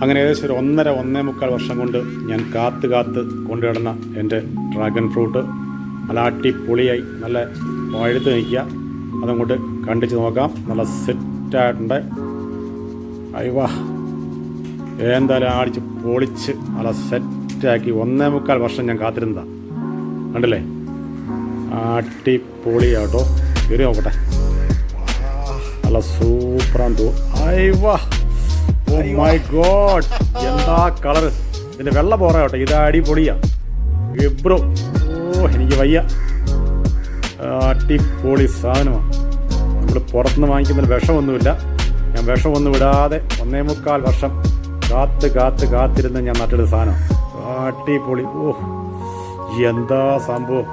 അങ്ങനെ ഏകദേശം ഒരു 1.5-1.25 വർഷം കൊണ്ട് ഞാൻ കാത്ത് കൊണ്ടുകിടന്ന എൻ്റെ ഡ്രാഗൺ ഫ്രൂട്ട് നല്ല അടിപൊളിയായി നല്ല പഴുത്ത് നിൽക്കുക. അതങ്ങോട്ട് കണ്ടിച്ച് നോക്കാം. നല്ല സെറ്റായിട്ടുണ്ട്. അയ്യവാ, എന്തായാലും അടിച്ച് പൊളിച്ച് നല്ല സെറ്റാക്കി 1.25 വർഷം ഞാൻ കാത്തിരുന്നതാണ്. കണ്ടില്ലേ, അടിപൊളിയാട്ടോ. കയറി നോക്കട്ടെ. നല്ല സൂപ്പറാന്ന് തോന്നുന്നു. അയ്യവാ, ഓ മൈ ഗോഡ്, എന്താ കളറ്! ഇതിൻ്റെ വെള്ള പോറ കേട്ടോ, ഇത് അടിപൊളിയാ ഗബ്രോ. ഓ എനിക്ക് വയ്യ, അടിപൊളി സാധനമാണ്. നമ്മൾ പുറത്തുനിന്ന് വാങ്ങിക്കുന്നതിൽ വിഷമൊന്നുമില്ല. ഞാൻ വിഷമൊന്നും വിടാതെ 1.25 വർഷം കാത്തിരുന്ന് ഞാൻ നട്ടെടുത്ത സാധനം. അടിപൊളി. ഓ എന്താ സംഭവം,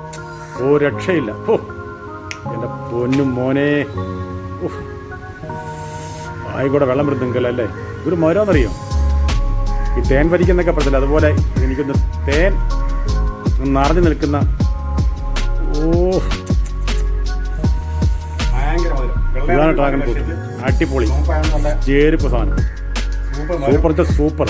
ഓ രക്ഷയില്ല. ഓ എൻ്റെ പൊന്നും മോനെ, ഓ ആയിക്കൂടെ വെള്ളം വരുന്നെങ്കിലല്ലേ ഒരു മരമെന്നറിയോ, ഈ തേൻ വരിക്കുന്നൊക്കെ പറഞ്ഞില്ല, അതുപോലെ എനിക്കൊന്ന് തേൻ നിറഞ്ഞു നിൽക്കുന്ന, ഓ ഇതാണ് ഡ്രാഗൺ ഫ്രൂട്ട്. അടിപൊളി ചേരിപ്പ് സാധനം, സൂപ്പർ സൂപ്പർ.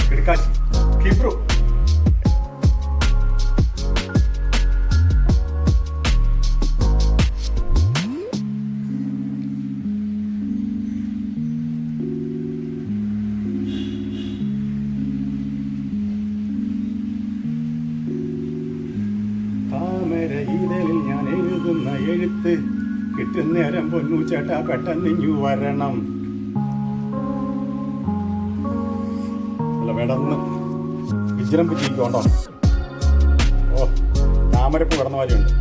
താമരയിതളിൽ ഞാൻ എഴുതുന്ന എഴുത്ത് കിട്ടുന്നേരം പൊന്നു ചേട്ടാ പെട്ടെന്നിങ്ങു വരണം. അല്ല വിടന്ന് വിജൃംഭിച്ചിരിക്കുണ്ടോ. ഓ താമരപ്പ് കിടന്ന മാതിരിയുണ്ട്.